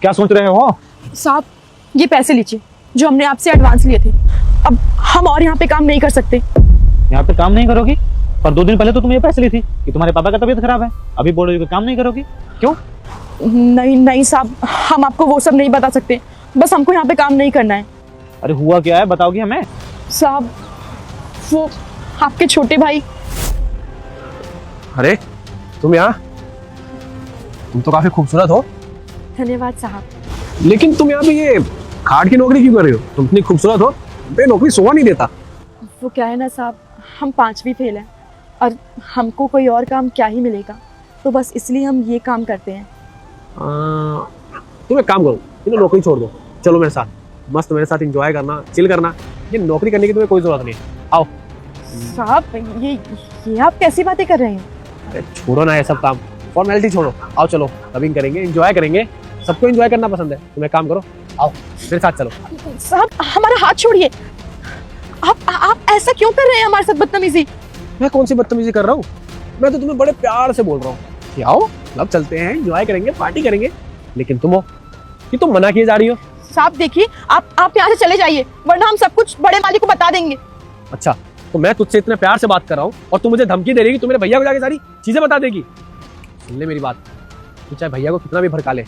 क्या सोच रहे हो? साहब ये पैसे लीजिए जो हमने आपसे एडवांस लिए थे। अब हम और यहाँ पे काम नहीं कर सकते। यहाँ पे काम नहीं करोगी? पर 2 दिन पहले तो तुम ये पैसे ली थी कि तुम्हारे पापा का तबीयत खराब है, अभी बोल रही हो कि काम नहीं करोगी, क्यों? नहीं नहीं साहब, हम आपको वो सब नहीं बता सकते, बस हमको यहाँ पे काम नहीं करना है। अरे हुआ क्या है, बताओगी हमें? साहब वो आपके छोटे भाई। अरे तुम यहाँ, तुम तो काफी खूबसूरत हो। धन्यवाद साहब। लेकिन तुम यहाँ पे ये खाट की नौकरी क्यों कर रही हो? तुम इतनी खूबसूरत हो, तो ये नौकरी शोभा नहीं देता। वो क्या है ना साहब, हम 5वीं फेल हैं और हमको कोई और काम क्या ही मिलेगा, तो बस इसलिए हम ये काम करते हैं। तुम एक काम करो, इन्हें नौकरी छोड़ दो, चलो मेरे साथ, मस्त मेरे साथ एंजॉय करना, चिल करना। ये नौकरी करने की तुम्हें कोई जरूरत नहीं, आओ। साहब ये आप कैसी बातें कर रहे हैं? अरे छोड़ो ना ये सब काम, फॉर्मेलिटी छोड़ो, आओ चलो क्लबिंग करेंगे, एंजॉय करेंगे। सबको एंजॉय करना पसंद है, तुम एक काम करो, आओ मेरे साथ चलो। साहब हमारा हाथ छोड़िए। आप ऐसा क्यों कर रहे हैं हमारे साथ बदतमीजी? मैं कौन सी बदतमीजी कर रहा हूँ? मैं तो तुम्हें बड़े प्यार से बोल रहा हूँ कि आओ क्लब चलते हैं, एंजॉय करेंगे, पार्टी करेंगे। लेकिन तुम हो कि तुम मना किए जा रही हो। साहब देखिए, आप यहाँ से चले जाइए वरना हम सब कुछ बड़े मालिक को बता देंगे। अच्छा, तो मैं तुझसे इतने प्यार से बात कर रहा हूँ और तू मुझे धमकी दे रही है कि तू मेरे भैया को जाके सारी चीजें बता देगी। सुन ले मेरी बात, तू चाहे भैया को कितना भी भड़का ले,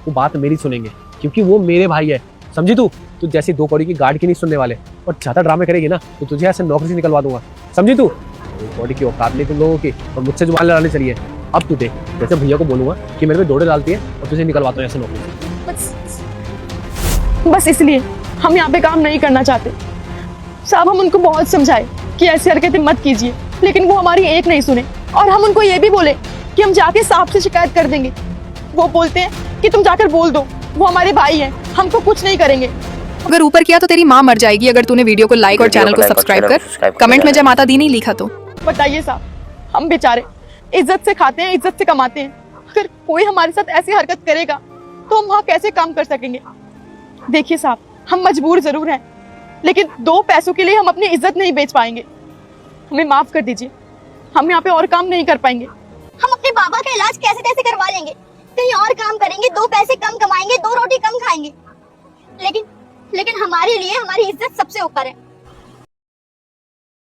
वो बात मेरी सुनेंगे, क्योंकि वो मेरे भाई है, समझी? तू जैसी 2 कौड़ी की गार्ड की नहीं सुनने वाले, और ज्यादा ड्रामे करेगी ना तो तुझे ऐसे नौकरी से निकलवा दूंगा, समझी? तू 2 कौड़ी की औकात नहीं तुम लोगों की, और मुझसे जुबान लड़ाने चलिए। अब तू देख, जैसे भैया को बोलूंगा कि मेरे पे दौड़े डालती है और तुझे निकलवाता हूँ ऐसे नौकरी से। बस इसलिए हम यहाँ पे काम नहीं करना चाहते। साहब हम उनको बहुत समझाए कि ऐसी हरकतें मत कीजिए, लेकिन वो हमारी एक नहीं सुने, और हम उनको ये भी बोले कि हम जाके साहब से शिकायत कर देंगे। वो बोलते हैं कि तुम जाकर बोल दो, वो हमारे भाई हैं, हमको कुछ नहीं करेंगे। अगर ऊपर किया तो तेरी माँ मर जाएगी अगर तूने वीडियो को लाइक और चैनल को सब्सक्राइब कर कमेंट में जय माता दी नहीं लिखा तो। बताइए साहब, हम बेचारे इज्जत से खाते हैं, इज्जत से कमाते हैं, अगर कोई हमारे साथ ऐसी हरकत करेगा तो हम वहाँ कैसे काम कर सकेंगे? देखिए साहब, हम मजबूर जरूर हैं, लेकिन 2 पैसों के लिए हम अपनी इज्जत नहीं बेच पाएंगे। हमें माफ कर दीजिए, हम यहाँ पे और काम नहीं कर पाएंगे। हम अपने बाबा का इलाज कैसे कैसे करवा लेंगे, कहीं और काम करेंगे, 2 पैसे कम कमाएंगे, 2 रोटी कम खाएंगे, लेकिन हमारे लिए हमारी इज्जत सबसे ऊपर है।